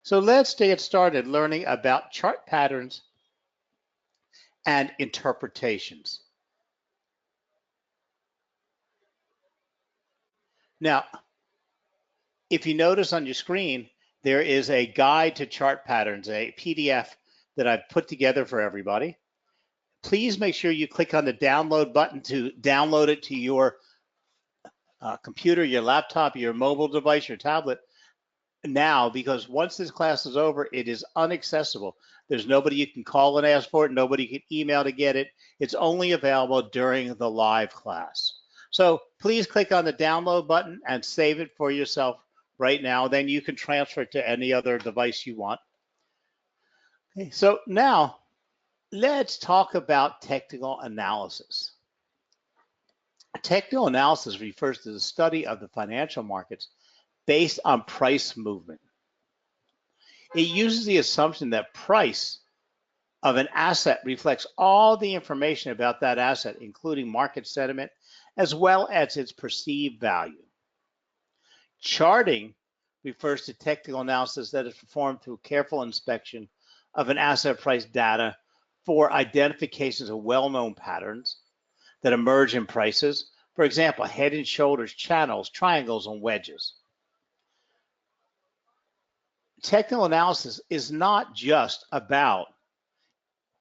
So let's get started learning about chart patterns and interpretations. Now, if you notice on your screen, there is a guide to chart patterns, a PDF that I've put together for everybody. Please make sure you click on the download button to download it to your computer, your laptop, your mobile device, your tablet now, because once this class is over, it is inaccessible. There's nobody you can call and ask for it. Nobody can email to get it. It's only available during the live class. So please click on the download button and save it for yourself right now. Then you can transfer it to any other device you want. Okay, so now let's talk about technical analysis. Technical analysis refers to the study of the financial markets based on price movement. It uses the assumption that price of an asset reflects all the information about that asset, including market sentiment, as well as its perceived value. Charting refers to technical analysis that is performed through careful inspection of an asset price data for identifications of well-known patterns that emerge in prices. For example, head and shoulders, channels, triangles, and wedges. Technical analysis is not just about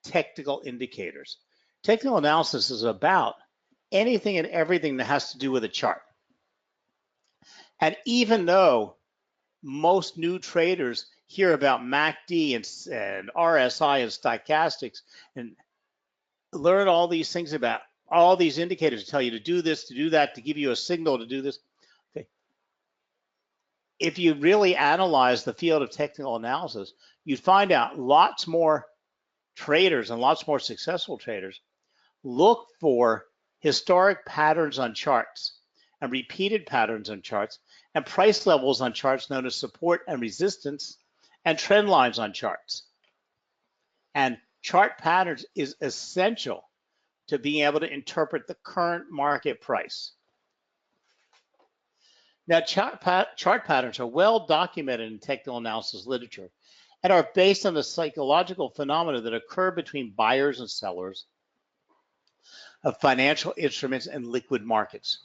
technical indicators. Technical analysis is about anything and everything that has to do with a chart. And even though most new traders hear about MACD and RSI and stochastics and learn all these things about all these indicators to tell you to do this, to do that, to give you a signal to do this. Okay. If you really analyze the field of technical analysis, you'd find out lots more traders and lots more successful traders look for historic patterns on charts and repeated patterns on charts and price levels on charts known as support and resistance and trend lines on charts. And chart patterns is essential to being able to interpret the current market price. Now, chart patterns are well documented in technical analysis literature and are based on the psychological phenomena that occur between buyers and sellers of financial instruments and liquid markets.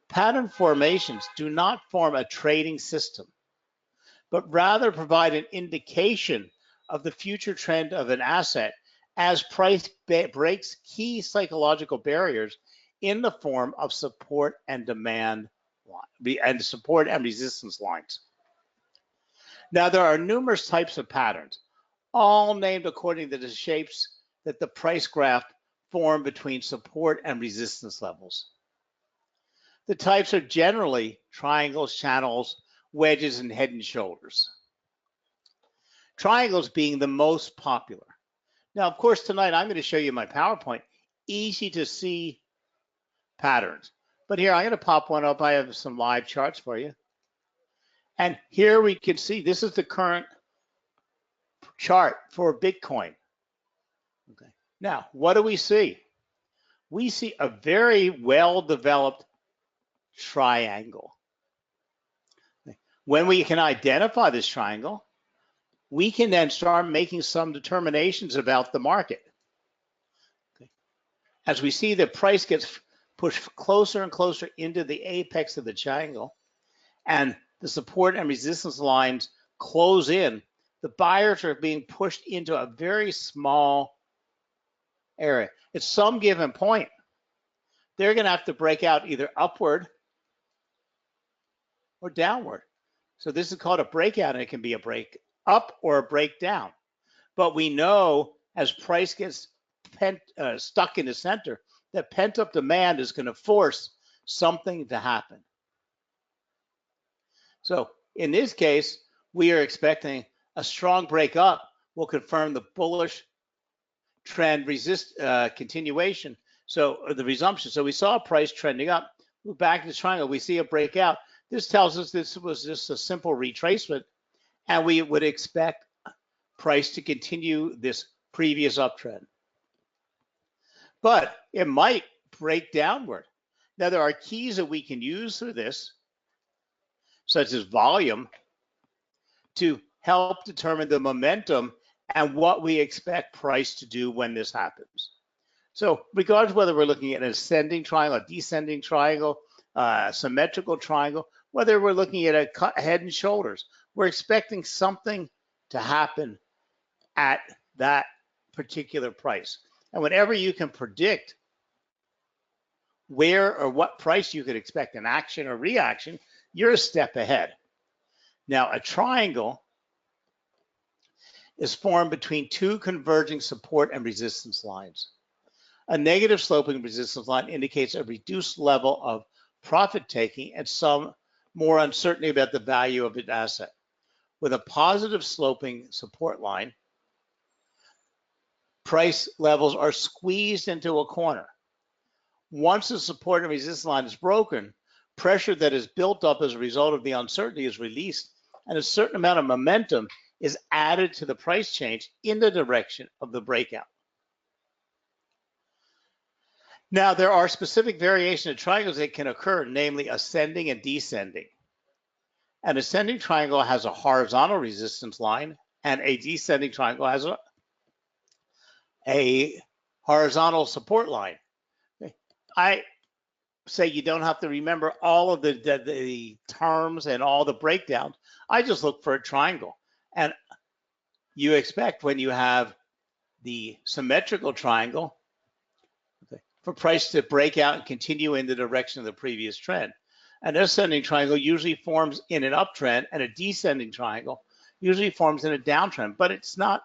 Pattern formations do not form a trading system, but rather provide an indication of the future trend of an asset as price breaks key psychological barriers in the form of support and demand and support and resistance lines. Now, there are numerous types of patterns, all named according to the shapes that the price graph form between support and resistance levels. The types are generally triangles, channels, wedges, and head and shoulders. Triangles being the most popular. Now, of course, tonight I'm going to show you my PowerPoint, easy to see patterns. But here, I'm going to pop one up. I have some live charts for you. And here we can see, this is the current chart for Bitcoin. Okay. Now, what do we see? We see a very well-developed triangle. Okay. When we can identify this triangle, we can then start making some determinations about the market. Okay. As we see the price gets pushed closer and closer into the apex of the triangle, and the support and resistance lines close in, the buyers are being pushed into a very small area. At some given point, they're going to have to break out either upward or downward. So this is called a breakout, and it can be a break up or a break down. But we know as price gets stuck in the center, that pent-up demand is going to force something to happen. So in this case, we are expecting a strong break up will confirm the bullish trend continuation. So the resumption. So we saw price trending up, move back to the triangle, we see a breakout. This tells us this was just a simple retracement, and we would expect price to continue this previous uptrend. But it might break downward. Now, there are keys that we can use through this, such as volume, to help determine the momentum and what we expect price to do when this happens. So regardless of whether we're looking at an ascending triangle, a descending triangle, symmetrical triangle, whether we're looking at a head and shoulders, we're expecting something to happen at that particular price. And whenever you can predict where or what price you could expect an action or reaction, you're a step ahead. Now, a triangle is formed between two converging support and resistance lines. A negative sloping resistance line indicates a reduced level of profit taking and some more uncertainty about the value of an asset. With a positive sloping support line, price levels are squeezed into a corner. Once the support and resistance line is broken, pressure that is built up as a result of the uncertainty is released, and a certain amount of momentum is added to the price change in the direction of the breakout. Now, there are specific variations of triangles that can occur, namely ascending and descending. An ascending triangle has a horizontal resistance line, and a descending triangle has a horizontal support line. I say you don't have to remember all of the terms and all the breakdowns. I just look for a triangle. And you expect when you have the symmetrical triangle, for price to break out and continue in the direction of the previous trend. An ascending triangle usually forms in an uptrend, and a descending triangle usually forms in a downtrend, but it's not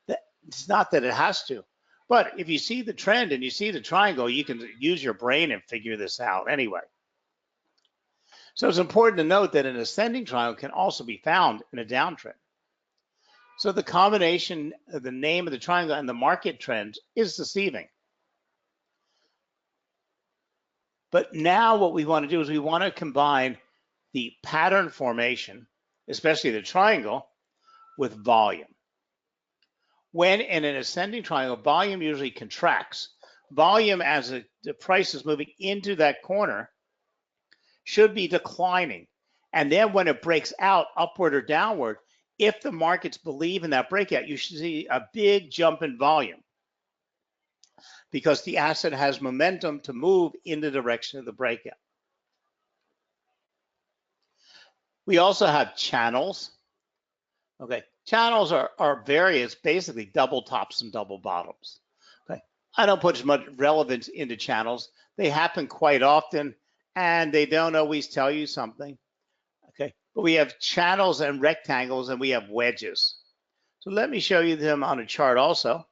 that it has to. But if you see the trend and you see the triangle, you can use your brain and figure this out anyway. So it's important to note that an ascending triangle can also be found in a downtrend. So the combination of the name of the triangle and the market trends is deceiving. But now what we want to do is we want to combine the pattern formation, especially the triangle, with volume. When in an ascending triangle, volume usually contracts. Volume, as the price is moving into that corner, should be declining. And then when it breaks out upward or downward, if the markets believe in that breakout, you should see a big jump in volume, because the asset has momentum to move in the direction of the breakout. We also have channels. Okay, channels are various, basically double tops and double bottoms. Okay, I don't put as much relevance into channels. They happen quite often, and they don't always tell you something. Okay, but we have channels and rectangles, and we have wedges. So let me show you them on a chart also.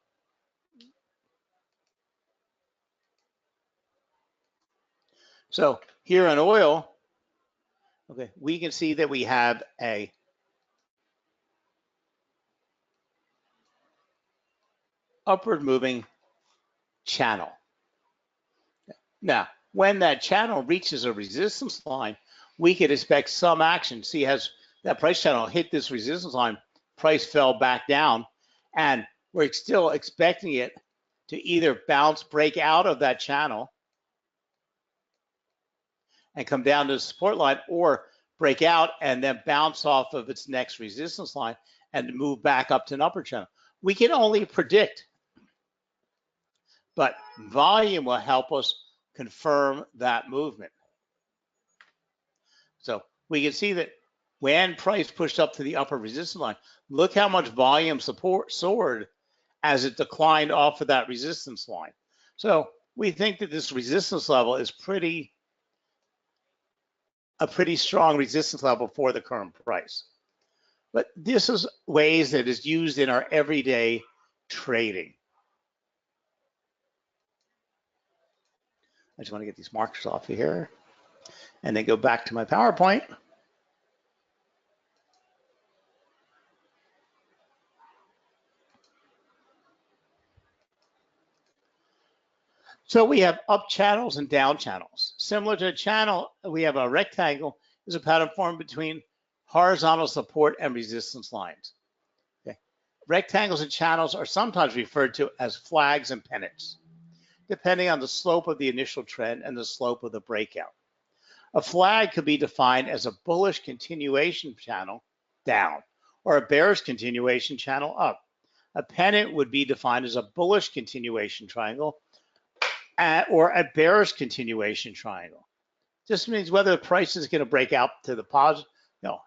So here on oil, okay, we can see that we have a upward moving channel. Now, when that channel reaches a resistance line, we could expect some action. See, as that price channel hit this resistance line, price fell back down, and we're still expecting it to either bounce, break out of that channel and come down to the support line, or break out and then bounce off of its next resistance line and move back up to an upper channel. We can only predict, but volume will help us confirm that movement. So we can see that when price pushed up to the upper resistance line, look how much volume support soared as it declined off of that resistance line. So we think that this resistance level is a pretty strong resistance level for the current price. But this is ways that is used in our everyday trading. I just want to get these markers off of here and then go back to my PowerPoint. So we have up channels and down channels. Similar to a channel, we have a rectangle is a pattern formed between horizontal support and resistance lines. Okay. Rectangles and channels are sometimes referred to as flags and pennants, depending on the slope of the initial trend and the slope of the breakout. A flag could be defined as a bullish continuation channel down, or a bearish continuation channel up. A pennant would be defined as a bullish continuation triangle or a bearish continuation triangle. This means whether the price is going to break out to the positive,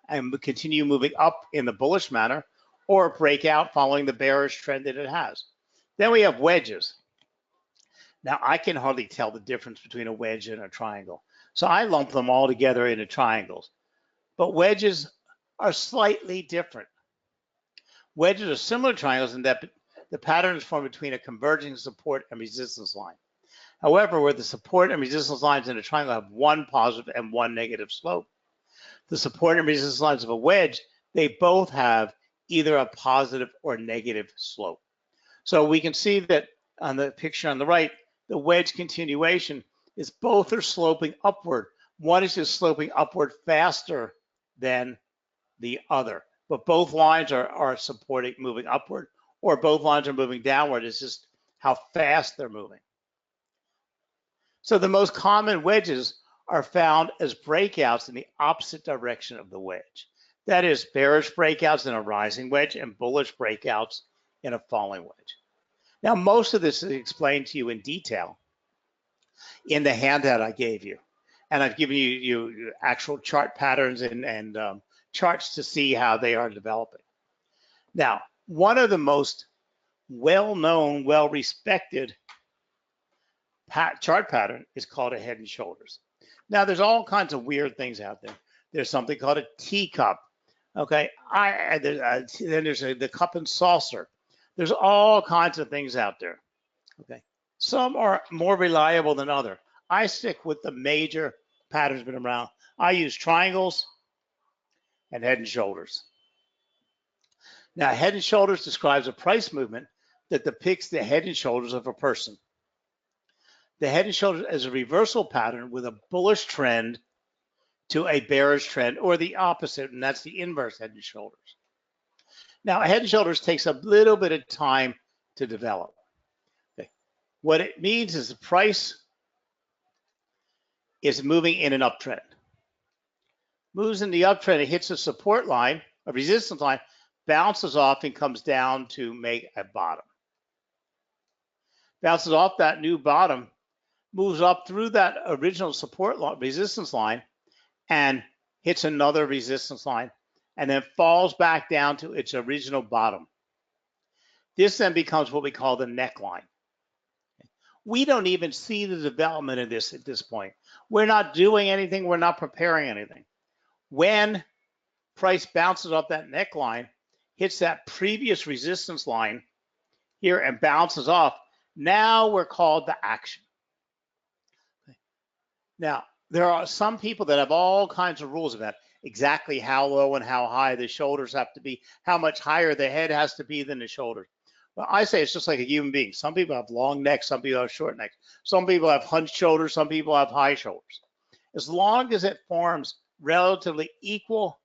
and continue moving up in the bullish manner, or break out following the bearish trend that it has. Then we have wedges. Now I can hardly tell the difference between a wedge and a triangle, so I lump them all together into triangles. But wedges are slightly different. Wedges are similar to triangles in that the pattern is formed between a converging support and resistance line. However, where the support and resistance lines in a triangle have one positive and one negative slope, the support and resistance lines of a wedge, they both have either a positive or negative slope. So we can see that on the picture on the right, the wedge continuation is both are sloping upward. One is just sloping upward faster than the other, but both lines are supporting moving upward, or both lines are moving downward. It's just how fast they're moving. So the most common wedges are found as breakouts in the opposite direction of the wedge. That is, bearish breakouts in a rising wedge and bullish breakouts in a falling wedge. Now, most of this is explained to you in detail in the handout I gave you. And I've given you actual chart patterns and charts to see how they are developing. Now, one of the most well-known, well-respected chart pattern is called a head and shoulders. Now, there's all kinds of weird things out there. There's something called a teacup. Okay, then there's the cup and saucer. There's all kinds of things out there. Okay, some are more reliable than others. I stick with the major patterns been around. I use triangles and head and shoulders. Now, head and shoulders describes a price movement that depicts the head and shoulders of a person. The head and shoulders is a reversal pattern with a bullish trend to a bearish trend, or the opposite, and that's the inverse head and shoulders. Now, head and shoulders takes a little bit of time to develop. Okay. What it means is the price is moving in an uptrend. Moves in the uptrend, it hits a support line, a resistance line, bounces off and comes down to make a bottom. Bounces off that new bottom, moves up through that original support resistance line and hits another resistance line, and then falls back down to its original bottom. This then becomes what we call the neckline. We don't even see the development of this at this point. We're not doing anything. We're not preparing anything. When price bounces off that neckline, hits that previous resistance line here and bounces off, now we're called the action. Now, there are some people that have all kinds of rules about exactly how low and how high the shoulders have to be, how much higher the head has to be than the shoulders. Well, I say it's just like a human being. Some people have long necks, some people have short necks. Some people have hunched shoulders, some people have high shoulders. As long as it forms relatively equal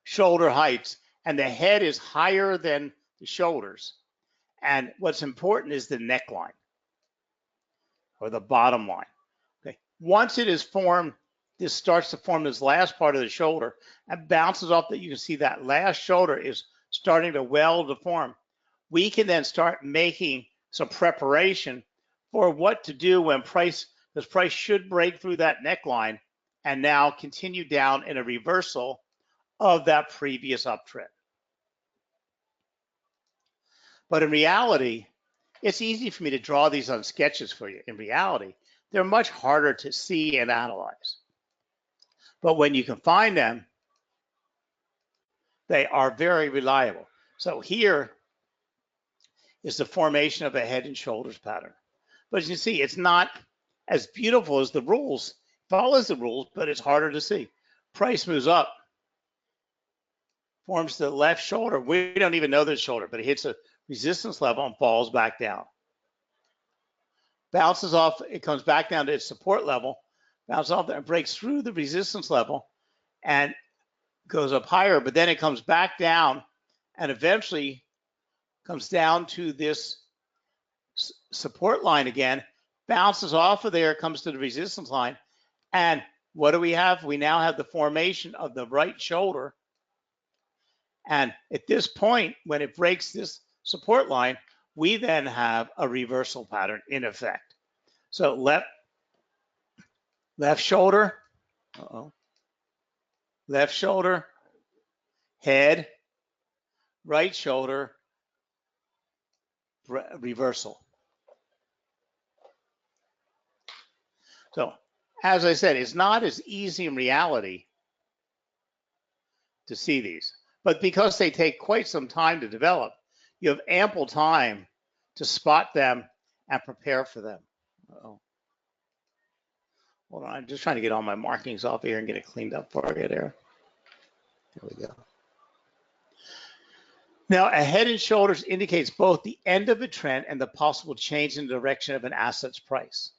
shoulder heights and the head is higher than the shoulders, and what's important is the neckline or the bottom line. Okay. Once it is formed, this starts to form this last part of the shoulder and bounces off that. You can see that last shoulder is starting to weld to form. We can then start making some preparation for what to do when this price should break through that neckline and now continue down in a reversal of that previous uptrend. But in reality, it's easy for me to draw these on sketches for you. In reality, they're much harder to see and analyze. But when you can find them, they are very reliable. So here is the formation of a head and shoulders pattern. But as you see, it's not as beautiful as the rules. It follows the rules, but it's harder to see. Price moves up, forms the left shoulder. We don't even know this shoulder, but it hits a resistance level and falls back down. Bounces off, it comes back down to its support level, bounces off there and breaks through the resistance level and goes up higher, but then it comes back down and eventually comes down to this support line again, bounces off of there, comes to the resistance line, and what do we have? We now have the formation of the right shoulder And at this point, when it breaks this support line, we then have a reversal pattern in effect. So left shoulder, left shoulder, head, right shoulder, reversal. So as I said, it's not as easy in reality to see these, but because they take quite some time to develop, you have ample time to spot them and prepare for them. Uh-oh. Hold on, I'm just trying to get all my markings off here and get it cleaned up for you there. There we go. Now, a head and shoulders indicates both the end of a trend and the possible change in the direction of an asset's price.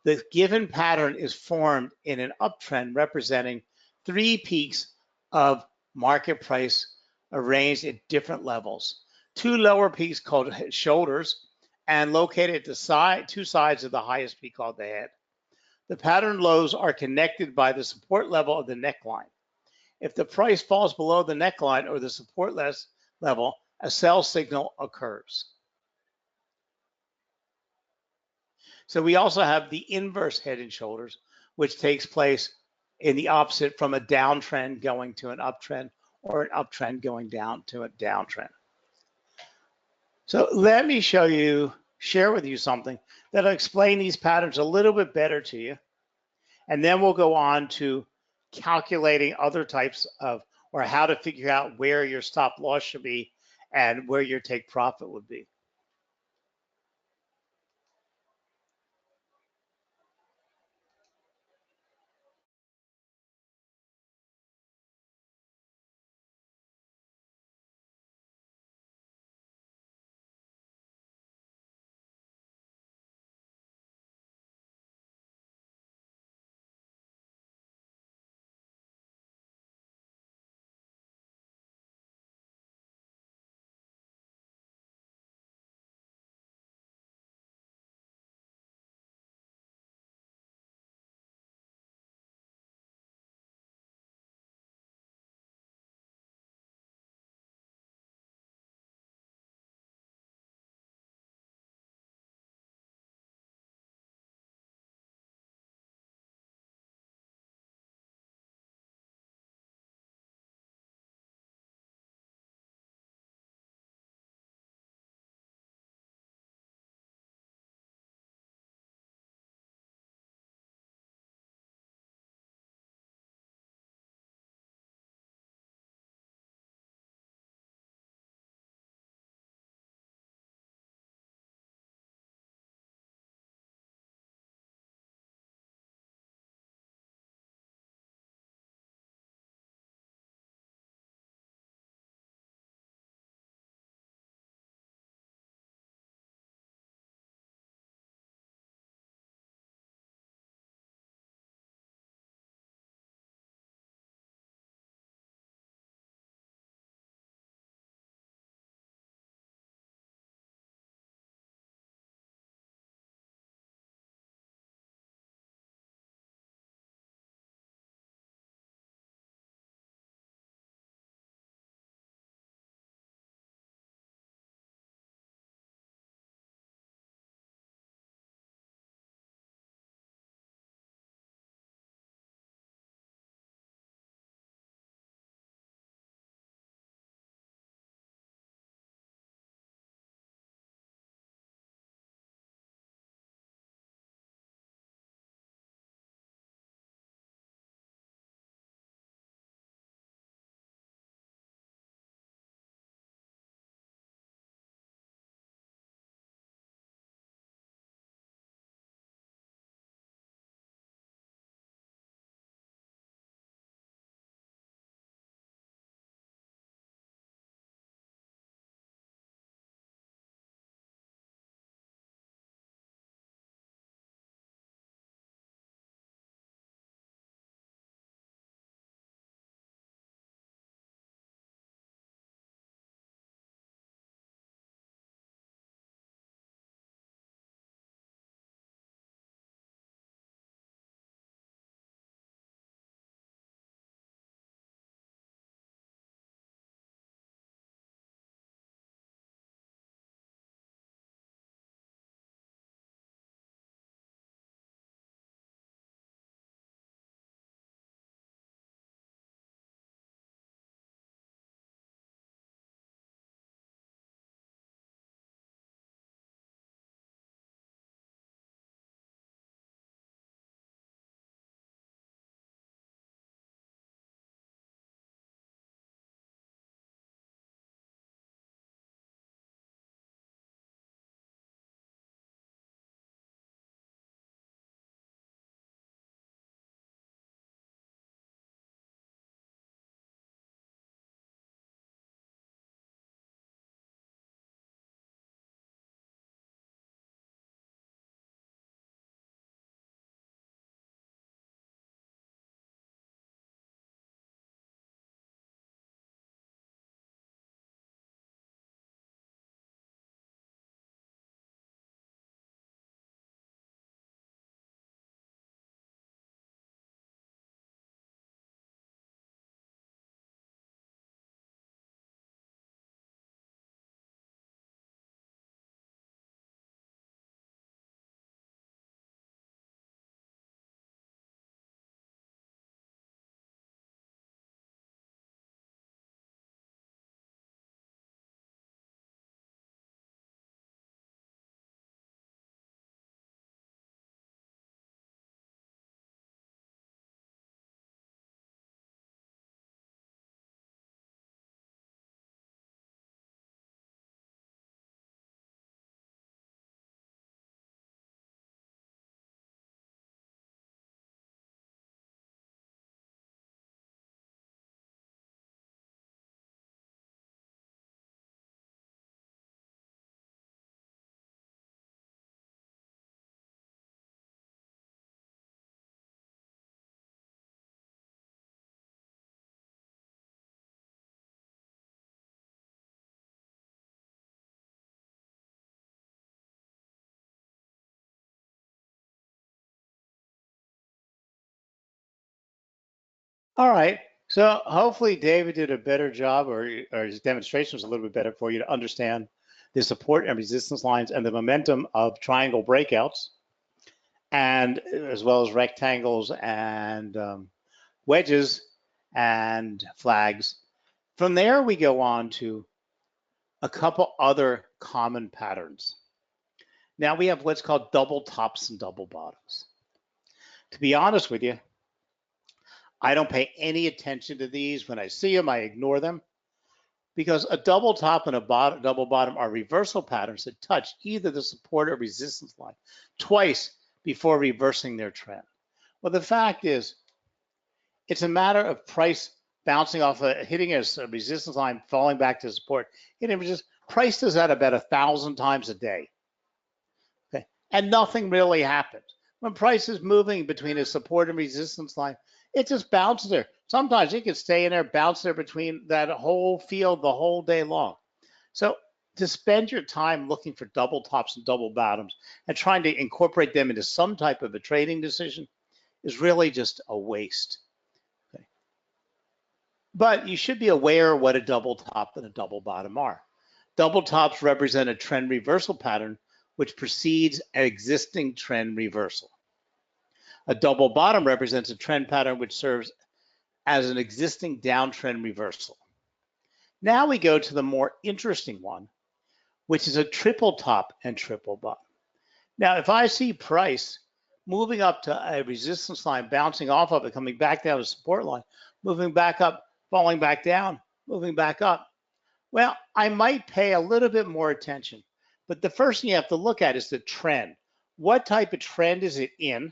The given pattern is formed in an uptrend representing 3 peaks of market price arranged at different levels. 2 lower peaks called shoulders and located at the 2 sides of the highest peak called the head. The pattern lows are connected by the support level of the neckline. If the price falls below the neckline or the support level, a sell signal occurs. So we also have the inverse head and shoulders, which takes place in the opposite from a downtrend going to an uptrend or an uptrend going down to a downtrend. So let me share with you something that'll explain these patterns a little bit better to you. And then we'll go on to calculating other types of, or how to figure out where your stop loss should be and where your take profit would be. All right. So hopefully David did a better job, or his demonstration was a little bit better for you to understand the support and resistance lines and the momentum of triangle breakouts, and as well as rectangles and wedges and flags. From there, we go on to a couple other common patterns. Now we have what's called double tops and double bottoms. To be honest with you, I don't pay any attention to these. When I see them, I ignore them, because a double top and a double bottom are reversal patterns that touch either the support or resistance line twice before reversing their trend. Well, the fact is, it's a matter of price bouncing off, hitting a resistance line, falling back to support, hitting resistance. Price does that about 1,000 times a day. Okay, and nothing really happens. When price is moving between a support and resistance line, it just bounces there. Sometimes it can stay in there, bounce there between that whole field the whole day long. So to spend your time looking for double tops and double bottoms and trying to incorporate them into some type of a trading decision is really just a waste. Okay. But you should be aware what a double top and a double bottom are. Double tops represent a trend reversal pattern which precedes an existing trend reversal. A double bottom represents a trend pattern which serves as an existing downtrend reversal. Now we go to the more interesting one, which is a triple top and triple bottom. Now, if I see price moving up to a resistance line, bouncing off of it, coming back down to support line, moving back up, falling back down, moving back up, well, I might pay a little bit more attention. But the first thing you have to look at is the trend. What type of trend is it in?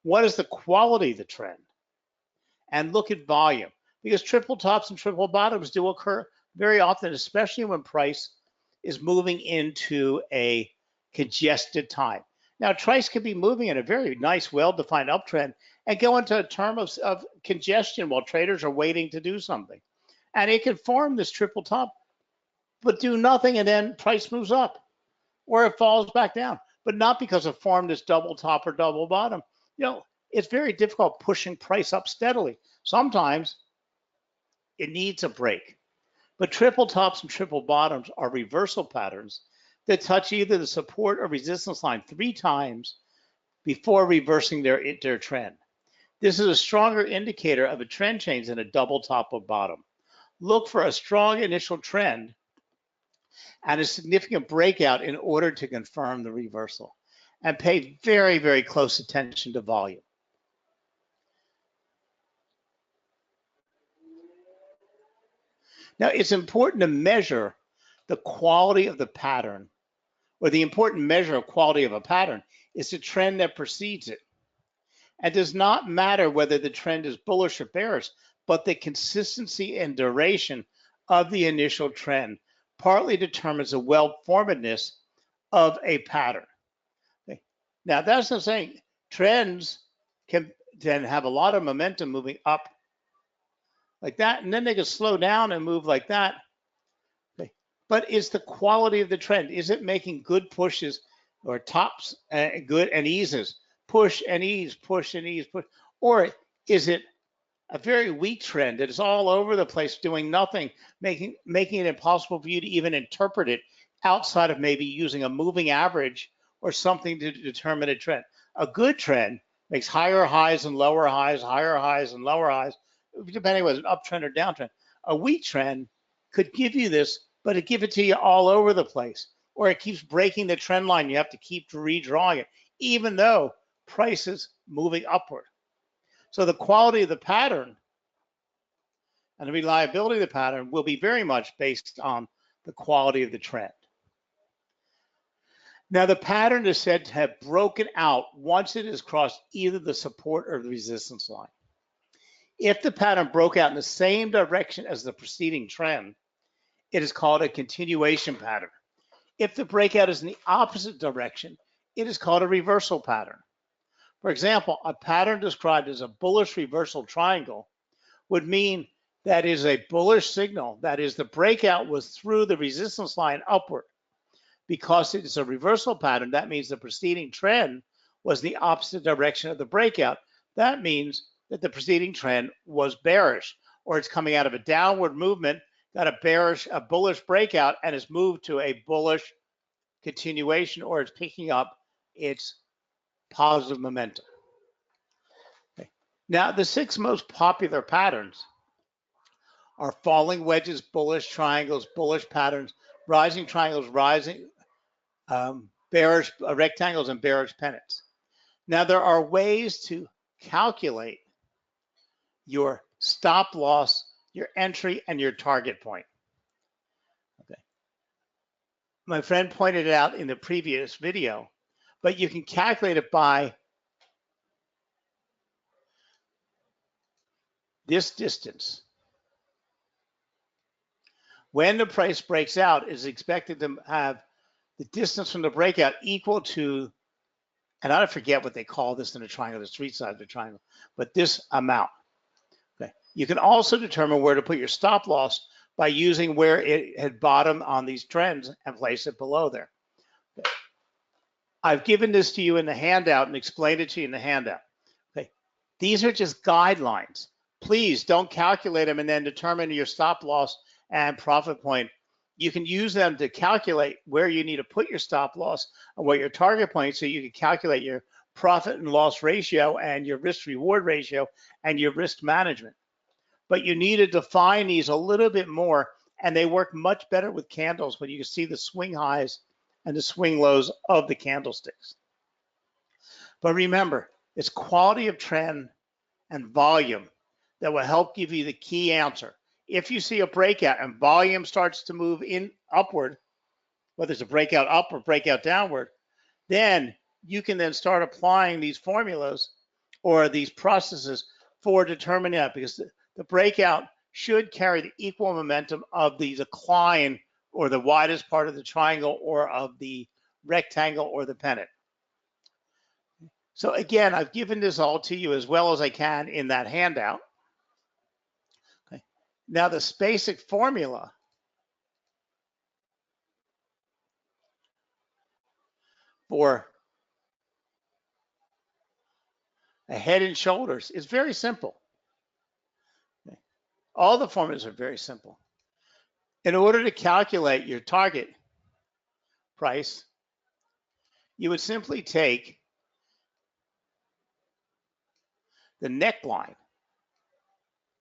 What is the quality of the trend? And look at volume, because triple tops and triple bottoms do occur very often, especially when price is moving into a congested time. Now, price could be moving in a very nice, well-defined uptrend and go into a term of congestion while traders are waiting to do something. And it can form this triple top, but do nothing, and then price moves up, or it falls back down, but not because it formed this double top or double bottom. It's very difficult pushing price up steadily. Sometimes it needs a break. But triple tops and triple bottoms are reversal patterns that touch either the support or resistance line 3 times before reversing their trend. This is a stronger indicator of a trend change than a double top or bottom. Look for a strong initial trend and a significant breakout in order to confirm the reversal. And pay very, very close attention to volume. Now, it's important to measure the quality of the pattern, or the important measure of quality of a pattern is the trend that precedes it. It does not matter whether the trend is bullish or bearish, but the consistency and duration of the initial trend partly determines the well-formedness of a pattern. Okay. Now, that's not saying trends can have a lot of momentum moving up like that, and then they can slow down and move like that. Okay. But is the quality of the trend, is it making good pushes or tops, good and eases, push and ease, push and ease, push, or is it a very weak trend that is all over the place, doing nothing, making it impossible for you to even interpret it outside of maybe using a moving average or something to determine a trend? A good trend makes higher highs and lower highs, higher highs and lower highs, depending whether it's an uptrend or downtrend. A weak trend could give you this, but it gives it to you all over the place, or it keeps breaking the trend line. You have to keep redrawing it, even though price is moving upward. So the quality of the pattern and the reliability of the pattern will be very much based on the quality of the trend. Now, the pattern is said to have broken out once it has crossed either the support or the resistance line. If the pattern broke out in the same direction as the preceding trend, it is called a continuation pattern. If the breakout is in the opposite direction, it is called a reversal pattern. For example, a pattern described as a bullish reversal triangle would mean that is a bullish signal, that is, the breakout was through the resistance line upward. Because it is a reversal pattern, that means the preceding trend was the opposite direction of the breakout. That means that the preceding trend was bearish, or it's coming out of a downward movement, got a bullish breakout, and has moved to a bullish continuation, or it's picking up its positive momentum. Okay. Now, the 6 most popular patterns are falling wedges, bullish triangles, bullish patterns, rising triangles, rising bearish rectangles, and bearish pennants. Now, there are ways to calculate your stop loss, your entry, and your target point. Okay. My friend pointed it out in the previous video, but you can calculate it by this distance. When the price breaks out, it's expected to have the distance from the breakout equal to, and I don't forget what they call this in a triangle, the street side of the triangle, but this amount. Okay. You can also determine where to put your stop loss by using where it had bottomed on these trends and place it below there. Okay. I've given this to you in the handout and explained it to you in the handout. Okay. These are just guidelines. Please don't calculate them and then determine your stop loss and profit point. You can use them to calculate where you need to put your stop loss and what your target point, so you can calculate your profit and loss ratio and your risk reward ratio and your risk management. But you need to define these a little bit more, and they work much better with candles when you can see the swing highs and the swing lows of the candlesticks. But remember, it's quality of trend and volume that will help give you the key answer. If you see a breakout and volume starts to move in upward, whether it's a breakout up or breakout downward, then you can then start applying these formulas or these processes for determining that, because the breakout should carry the equal momentum of the decline or the widest part of the triangle or of the rectangle or the pennant. So again, I've given this all to you as well as I can in that handout. Okay. Now, this basic formula for a head and shoulders is very simple. Okay. All the formulas are very simple. In order to calculate your target price, you would simply take the neckline.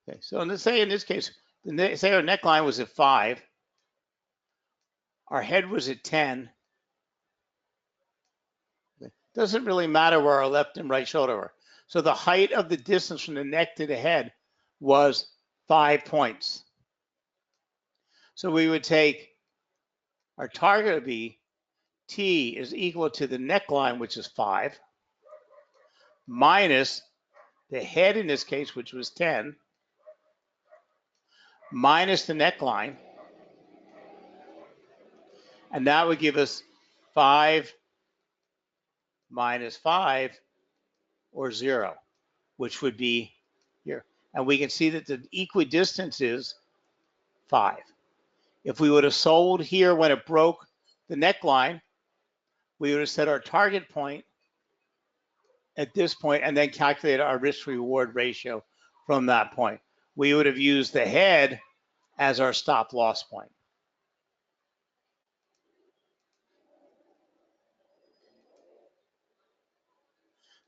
Okay, so in this case, say our neckline was at 5, our head was at 10. It doesn't really matter where our left and right shoulder were. So the height of the distance from the neck to the head was 5 points. So we would take our target would be T is equal to the neckline, which is 5, minus the head in this case, which was 10, minus the neckline, and that would give us 5 minus 5, or 0, which would be here. And we can see that the equidistance is 5. If we would have sold here when it broke the neckline, we would have set our target point at this point and then calculated our risk reward ratio from that point. We would have used the head as our stop loss point.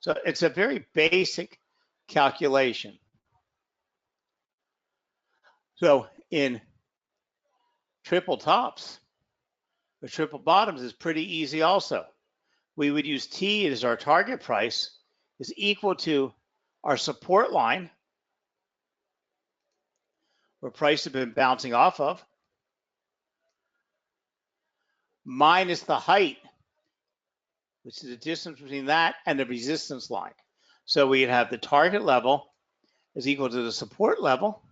So it's a very basic calculation. So in triple tops or triple bottoms is pretty easy also. We would use T as our target price is equal to our support line, where price has been bouncing off of, minus the height, which is the distance between that and the resistance line. So we'd have the target level is equal to the support level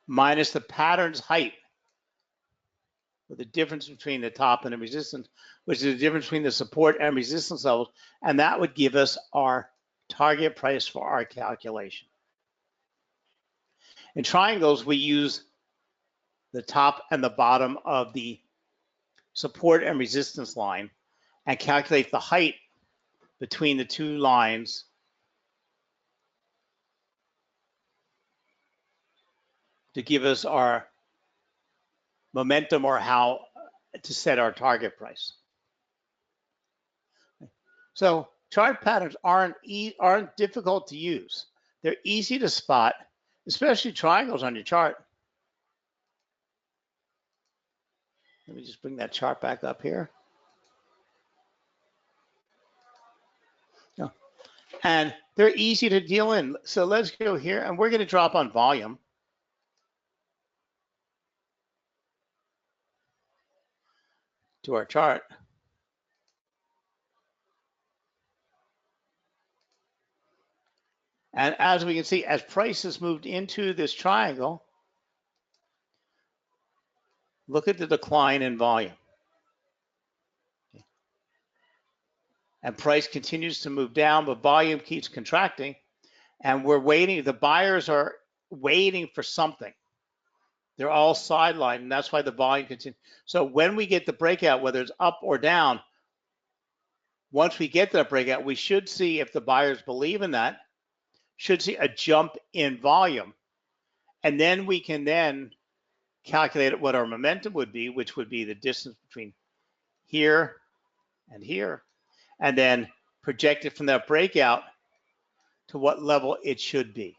minus the pattern's height, with the difference between the top and the resistance, which is the difference between the support and resistance levels, and that would give us our target price for our calculation. In triangles, we use the top and the bottom of the support and resistance line and calculate the height between the two lines to give us our momentum or how to set our target price. So chart patterns aren't difficult to use. They're easy to spot, especially triangles on your chart. Let me just bring that chart back up here. And they're easy to deal in. So let's go here, and we're going to drop on volume. To our chart. And as we can see, as prices moved into this triangle, look at the decline in volume. And price continues to move down, but volume keeps contracting. And we're waiting. The buyers are waiting for something. They're all sidelined, and that's why the volume continues. So when we get the breakout, whether it's up or down, once we get to that breakout, we should see, if the buyers believe in that, should see a jump in volume. And then we can then calculate what our momentum would be, which would be the distance between here and here, and then project it from that breakout to what level it should be.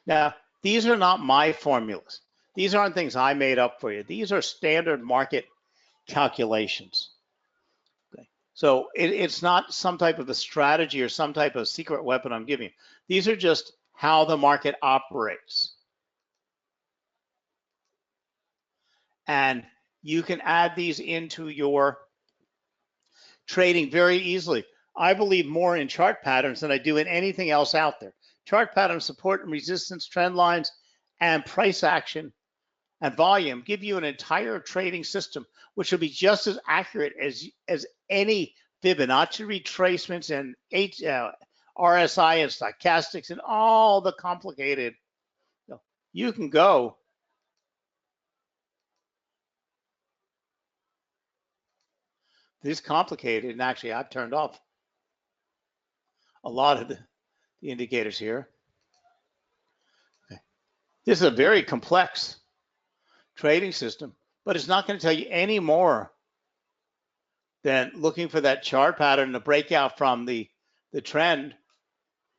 Now, these are not my formulas. These aren't things I made up for you. These are standard market calculations. Okay. So it's not some type of a strategy or some type of secret weapon I'm giving you. These are just how the market operates. And you can add these into your trading very easily. I believe more in chart patterns than I do in anything else out there. Chart patterns, support and resistance, trend lines, and price action and volume give you an entire trading system, which will be just as accurate as any Fibonacci retracements and RSI and stochastics and all the complicated. You can go this complicated, and actually I've turned off a lot of the indicators here. Okay. This is a very complex trading system, but it's not going to tell you any more than looking for that chart pattern to break out from the trend.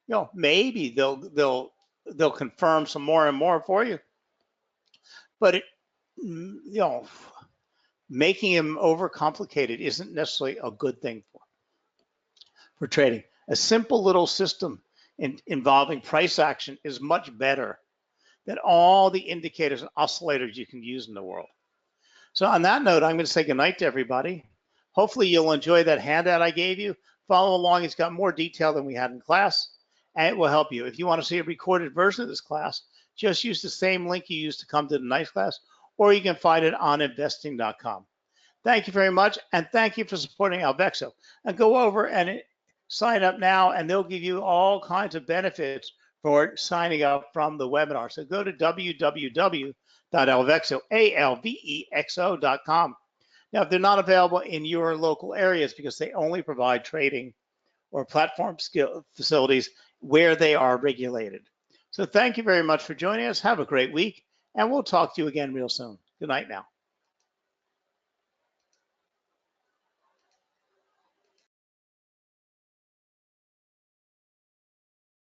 You know, maybe they'll confirm some more and more for you, but it, you know, making them overcomplicated isn't necessarily a good thing for trading. A simple little system involving price action is much better than all the indicators and oscillators you can use in the world. So on that note, I'm going to say goodnight to everybody. Hopefully you'll enjoy that handout I gave you. Follow along. It's got more detail than we had in class, and it will help you. If you want to see a recorded version of this class, just use the same link you used to come to the night class, or you can find it on investing.com. Thank you very much, and thank you for supporting Alvexo. And go over and sign up now, and they'll give you all kinds of benefits for signing up from the webinar. So go to www.alvexo.com. Now, if they're not available in your local areas because they only provide trading or platform facilities where they are regulated. So thank you very much for joining us. Have a great week, and we'll talk to you again real soon. Good night now.